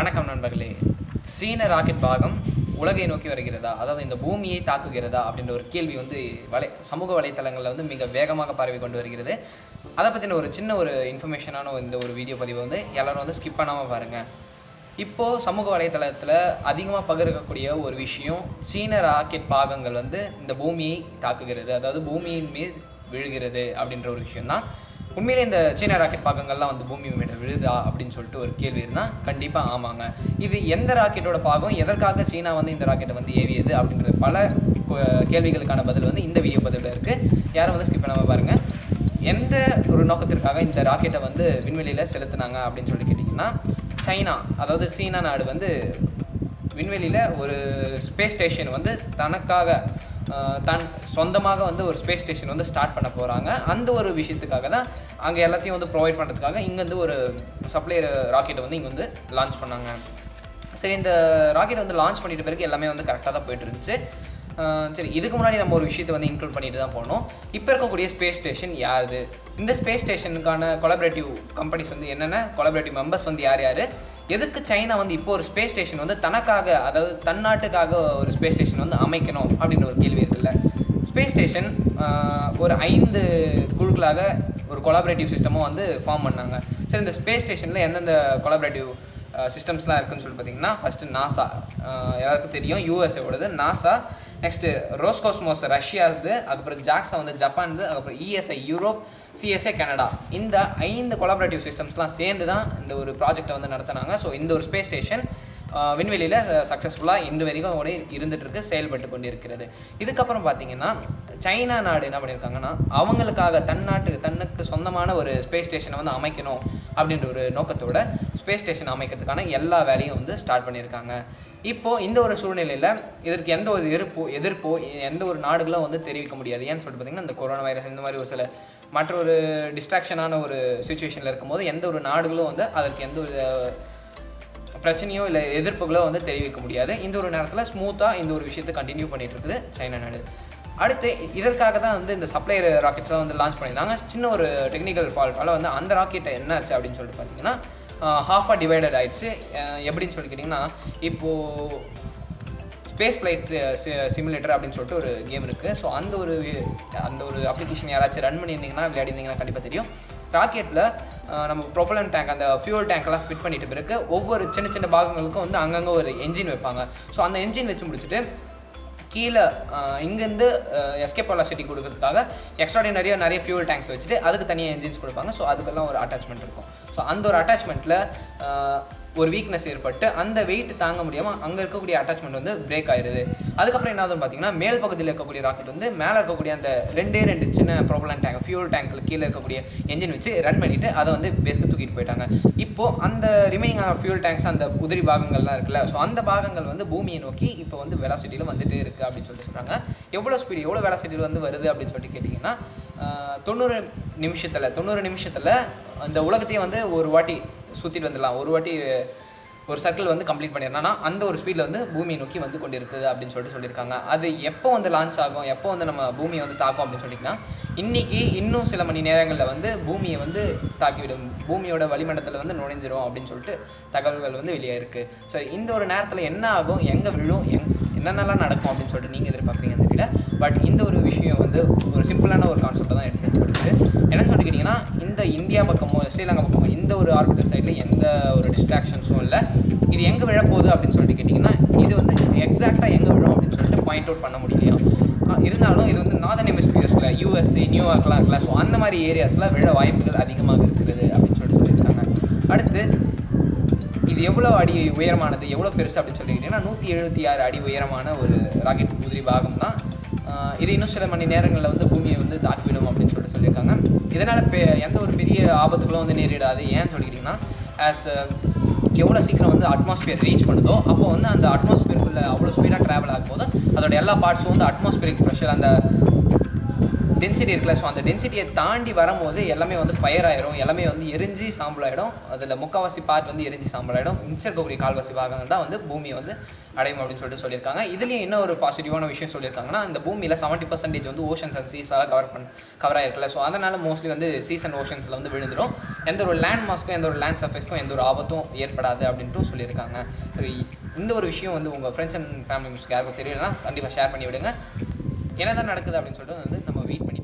வணக்கம் நண்பர்களே. சீன ராக்கெட் பாகம் உலகை நோக்கி வருகிறதா, அதாவது இந்த பூமியை தாக்குகிறதா அப்படின்ற ஒரு கேள்வி வந்து சமூக வலைத்தளங்களில் வந்து மிக வேகமாக பரவி கொண்டு வருகிறது. அதை பற்றின ஒரு சின்ன ஒரு இன்ஃபர்மேஷனான இந்த ஒரு வீடியோ பதிவை வந்து எல்லோரும் வந்து ஸ்கிப் பண்ணாமல் பாருங்கள். இப்போது சமூக வலைத்தளத்தில் அதிகமாக பகிரக்கூடிய ஒரு விஷயம், சீன ராக்கெட் பாகங்கள் வந்து இந்த பூமியை தாக்குகிறது, அதாவது பூமியின் மீது விழுகிறது அப்படின்ற ஒரு விஷயம்தான். உண்மையிலே இந்த சீன ராக்கெட் பாகங்கள்லாம் வந்து பூமி மீது விழுதா அப்படின்னு சொல்லிட்டு ஒரு கேள்வி இருந்தால் கண்டிப்பாக ஆமாங்க. இது எந்த ராக்கெட்டோட பாகம், எதற்காக சீனா வந்து இந்த ராக்கெட்டை வந்து ஏவியது அப்படின்றது பல கேள்விகளுக்கான பதில் வந்து இந்த வீடியோ பதிவில் இருக்குது. யாரும் வந்து ஸ்கிப் பண்ணாமல் பாருங்கள். எந்த ஒரு நோக்கத்திற்காக இந்த ராக்கெட்டை வந்து விண்வெளியில் செலுத்தினாங்க அப்படின்னு சொல்லி கேட்டிங்கன்னா, சைனா அதாவது சீனா நாடு வந்து விண்வெளியில் ஒரு ஸ்பேஸ் ஸ்டேஷன் வந்து தனக்காக சொந்தமாக வந்து ஒரு ஸ்பேஸ் ஸ்டேஷன் வந்து ஸ்டார்ட் பண்ண போகிறாங்க. அந்த ஒரு விஷயத்துக்காக தான் அங்கே எல்லாத்தையும் வந்து ப்ரொவைட் பண்ணுறதுக்காக இங்கேருந்து ஒரு சப்ளையர் ராக்கெட்டை வந்து இங்கே வந்து லான்ச் பண்ணாங்க. சரி, இந்த ராக்கெட்டை வந்து லான்ச் பண்ணிட்ட பிறகு எல்லாமே வந்து கரெக்டாக தான் போய்ட்டு இருந்துச்சு. சரி, இதுக்கு முன்னாடி நம்ம ஒரு விஷயத்தை வந்து இன்க்ளூட் பண்ணிட்டு தான் போனோம். இப்போ இருக்கக்கூடிய ஸ்பேஸ் ஸ்டேஷன் யாருது, இந்த ஸ்பேஸ் ஸ்டேஷனுக்கான கொலாபரேட்டிவ் கம்பெனிஸ் வந்து என்னென்ன, கொலாபரேட்டிவ் மெம்பர்ஸ் வந்து யார் யார், எதுக்கு சைனா வந்து இப்போ ஒரு ஸ்பேஸ் ஸ்டேஷன் வந்து தனக்காக, அதாவது தன்னாட்டுக்காக ஒரு ஸ்பேஸ் ஸ்டேஷன் வந்து அமைக்கணும் அப்படின்ற ஒரு கேள்வி இருக்குல்ல. ஸ்பேஸ் ஸ்டேஷன் ஒரு 5 குழுக்களாக ஒரு கொலாபரேட்டிவ் சிஸ்டமும் வந்து ஃபார்ம் பண்ணாங்க. சரி, இந்த ஸ்பேஸ் ஸ்டேஷனில் எந்தெந்த கொலாபரேட்டிவ் சிஸ்டம்ஸ்லாம் இருக்குதுன்னு சொல்லி பார்த்தீங்கன்னா, ஃபஸ்ட்டு நாசா, எல்லாருக்கும் தெரியும், யூஎஸ்ஏவோடது நாசா. நெக்ஸ்ட்டு ரோஸ்காஸ்மோஸ் ரஷ்யாவுது, அதுக்கப்புறம் ஜாக்ஸா வந்து ஜப்பான்து, அதுக்கப்புறம் இஎஸ்ஐ யூரோப், சிஎஸ்ஏ கனடா. இந்த 5 கொலாபரேட்டிவ் சிஸ்டம்ஸ்லாம் சேர்ந்து தான் இந்த ஒரு ப்ராஜெக்டை வந்து நடத்தினாங்க. ஸோ இந்த ஒரு ஸ்பேஸ் ஸ்டேஷன் விண்வெளியில் சக்ஸஸ்ஃபுல்லாக இன்று வரைக்கும் கூட இருந்துகிட்ருக்கு, செயல்பட்டு கொண்டு இருக்கிறது. இதுக்கப்புறம் பார்த்திங்கன்னா, சைனா நாடு என்ன பண்ணியிருக்காங்கன்னா, அவங்களுக்காக தன்னுக்கு சொந்தமான ஒரு ஸ்பேஸ் ஸ்டேஷனை வந்து அமைக்கணும் அப்படின்ற ஒரு நோக்கத்தோட ஸ்பேஸ் ஸ்டேஷன் அமைக்கிறதுக்கான எல்லா வேலையும் வந்து ஸ்டார்ட் பண்ணியிருக்காங்க. இப்போது இந்த ஒரு சூழ்நிலையில் இதற்கு எந்த ஒரு எதிர்ப்போ எந்த ஒரு நாடுகளும் வந்து தெரிவிக்க முடியாது. ஏன்னு சொல்லிட்டு பார்த்திங்கன்னா, இந்த கொரோனா வைரஸ் இந்த மாதிரி ஒரு சில மற்ற ஒரு டிஸ்ட்ராக்ஷனான ஒரு சுச்சுவேஷனில் இருக்கும்போது எந்த ஒரு நாடுகளும் வந்து அதற்கு எந்த ஒரு பிரச்சனையோ இல்லை எதிர்ப்புகளோ வந்து தெரிவிக்க முடியாது. இந்த ஒரு நேரத்தில் ஸ்மூத்தாக இந்த ஒரு விஷயத்தை கண்டினியூ பண்ணிகிட்டு இருக்குது சைனா நாடு. அடுத்து இதற்காக தான் வந்து இந்த சப்ளையர் ராக்கெட்ஸ்லாம் வந்து லான்ச் பண்ணியிருந்தாங்க. சின்ன ஒரு டெக்னிக்கல் ஃபால்ட்டால் வந்து அந்த ராக்கெட்டை என்ன ஆச்சு அப்படின்னு சொல்லிட்டு பார்த்தீங்கன்னா, ஹாஃபாக டிவைடட் ஆயிடுச்சு. எப்படின்னு சொல்லி கேட்டிங்கன்னா, இப்போது ஸ்பேஸ் ஃப்ளைட் சிமுலேட்டர் அப்படின்னு சொல்லிட்டு ஒரு கேம் இருக்குது. ஸோ அந்த ஒரு அப்ளிகேஷன் யாராச்சும் ரன் பண்ணியிருந்தீங்கன்னா, விளையாடிருந்தீங்கன்னா கண்டிப்பாக தெரியும். ராக்கெட்டில் நம்ம ப்ரொப்பலன் டேங்க், அந்த ஃபியூல் டேங்க்கெல்லாம் ஃபிட் பண்ணிட்டு பிறகு ஒவ்வொரு சின்ன சின்ன பாகங்களுக்கும் வந்து அங்கங்கே ஒரு என்ஜின் வைப்பாங்க. ஸோ அந்த என்ஜின் வச்சு முடிச்சுட்டு கீழே இங்கேருந்து எஸ்கேப் வெலாசிட்டி கொடுக்கறதுக்காக எக்ஸ்ட்ராடினரியாக நிறைய ஃபியூல் டேங்க்ஸ் வச்சுட்டு அதுக்கு தனியாக என்ஜின்ஸ் கொடுப்பாங்க. ஸோ அதுக்கெல்லாம் ஒரு அட்டாச்மெண்ட் இருக்கும். ஸோ அந்த ஒரு அட்டாச்மெண்ட்டில் ஒரு வீக்னஸ் ஏற்பட்டு அந்த வெயிட் தாங்க முடியாமல் அங்கே இருக்கக்கூடிய அட்டாச்மெண்ட் வந்து பிரேக் ஆயிடுது. அதுக்கப்புறம் என்ன ஆகுதுன்னு பார்த்தீங்கன்னா, மேல் பகுதியில் இருக்கக்கூடிய ராக்கெட் வந்து மேலே இருக்கக்கூடிய அந்த 2 சின்ன ப்ராப்பலன் டேங்க், ஃபியூல் டேங்க்கில் கீழே இருக்கக்கூடிய என்ஜின் வச்சு ரன் பண்ணிவிட்டு அதை வந்து பேஸ்க்கு தூக்கிட்டு போயிட்டாங்க. இப்போது அந்த ரிமைனிங் ஃபியூல் டேங்க்ஸ், அந்த உதிரி பாகங்கள்லாம் இருக்குல்ல, ஸோ அந்த பாகங்கள் வந்து பூமியை நோக்கி இப்போ வந்து வெலாசிட்டியில் வந்துகிட்டே இருக்குது அப்படின்னு சொல்லிட்டு சொல்கிறாங்க. எவ்வளோ வெலாசிட்டியில் வந்து வருது அப்படின்னு சொல்லிட்டு கேட்டிங்கன்னா, 90 நிமிஷத்தில் அந்த உலகத்தையே வந்து ஒரு வாட்டி சுற்றிட்டு வந்துடலாம், ஒரு சர்க்கிள் வந்து கம்ப்ளீட் பண்ணிடலாம். அந்த ஒரு ஸ்பீடில் வந்து பூமியை நோக்கி வந்து கொண்டு இருக்குது அப்படின்னு சொல்லியிருக்காங்க. அது எப்போ வந்து லான்ச் ஆகும், எப்போ வந்து நம்ம பூமியை வந்து தாக்கும் அப்படின்னு சொல்லிட்டிங்கன்னா, இன்றைக்கி இன்னும் சில மணி நேரங்களில் வந்து பூமியை வந்து தாக்கிவிடும், பூமியோட வளிமண்டலத்தில் வந்து நுழைஞ்சிரும் அப்படின்னு சொல்லிட்டு தகவல்கள் வந்து வெளியே இருக்குது. ஸோ இந்த ஒரு நேரத்தில் என்ன ஆகும், எங்கே விழும், என்னென்னலாம் நடக்கும் அப்படின்னு சொல்லிட்டு நீங்கள் எதிர்பார்க்குறீங்கன்னு தெரியல. பட் இந்த ஒரு விஷயம் வந்து ஒரு சிம்பிளான ஒரு கான்செப்டை தான் எடுத்துகிட்டு கொடுக்குது. என்னன்னு சொல்லி கேட்டிங்கன்னா, இந்த இந்தியா பக்கமோ ஸ்ரீலங்கா பக்கமோ இந்த ஒரு ஆர்பிட்டல் சைடில் எந்த ஒரு டிஸ்ட்ராக்ஷன்ஸும் இல்லை. இது எங்கே விழப்போகுது அப்படின்னு சொல்லிட்டு கேட்டிங்கன்னா, இது வந்து எக்ஸாக்டாக எங்கே விழும் அப்படின்னு சொல்லிட்டு பாயிண்ட் அவுட் பண்ண முடியலையா. இருந்தாலும் இது வந்து நார்தன் ஹெமிஸ்பியர்ஸில் யூஎஸ்ஏ, நியூயார்க்லாம் இருக்குல்ல, ஸோ அந்த மாதிரி ஏரியாஸில் விழ வாய்ப்புகள் அதிகமாக இருக்குது அப்படின்னு சொல்லியிருக்காங்க. அடுத்து இது எவ்வளோ அடி உயரமானது, எவ்வளோ பெருசு அப்படின்னு சொல்லிக்கிட்டிங்கன்னா, 176 அடி உயரமான ஒரு ராக்கெட் உதிரி பாகம் தான். இது இன்னும் சில மணி நேரங்களில் வந்து பூமியை வந்து தாக்கிவிடும் அப்படின்னு சொல்லியிருக்காங்க. இதனால் எந்த ஒரு பெரிய ஆபத்துகளும் வந்து நேரிடாது. ஏன்னு சொல்லிக்கிட்டிங்கன்னா, எவ்வளோ சீக்கிரம் வந்து அட்மாஸ்பியர் ரீச் பண்ணுதோ அப்போ வந்து அந்த அட்மாஸ்பியருக்குள்ளே அவ்வளோ ஸ்பீடாக ட்ராவல் ஆகும்போது அதோட எல்லா பார்ட்ஸும் வந்து அட்மாஸ்பியரிக் ப்ரெஷர், அந்த டென்சிட்டி இருக்குல்ல, ஸோ அந்த டென்சிட்டியை தாண்டி வரும்போது எல்லாமே வந்து ஃபயர் ஆயிரும், எல்லாமே வந்து எரிஞ்சு சாம்பல் ஆகிடும். அதில் முக்கால்வாசி பார்ட் வந்து எரிஞ்சு சாம்பல் ஆகிடும். மிச்சம் இருக்கக்கூடிய கால்வாசி பாகங்கள் தான் வந்து பூமியை வந்து அடையும் அப்படின்னு சொல்லிட்டு சொல்லியிருக்காங்க. இதுலேயும் என்ன ஒரு பாசிட்டிவான விஷயம் சொல்லியிருக்காங்கன்னா, இந்த பூமியில் 70% வந்து ஓஷன்ஸ் அண்ட் சீஸால் கவர் ஆகிருக்குல்ல, ஸோ அதனால் மோஸ்ட்லி வந்து சீஸ் அண்ட் ஓஷன்ஸில் வந்து விழுந்துடும். எந்த ஒரு லேண்ட் மாஸ்க்கும் எந்த ஒரு லேண்ட் சர்ஃபேஸ்க்கும் எந்த ஒரு ஆபத்தும் ஏற்படாது அப்படின்ட்டு சொல்லியிருக்காங்க. சரி, இந்த ஒரு விஷயம் வந்து உங்கள் ஃப்ரெண்ட்ஸ் அண்ட் ஃபேமிலி மெம்பர்ஸ்க்கு யாருக்கும் தெரியலன்னா கண்டிப்பாக ஷேர் பண்ணி விடுங்க. என்ன தான் நடக்குது அப்படின்னு சொல்லிட்டு வந்து நம்ம வெயிட் பண்ணி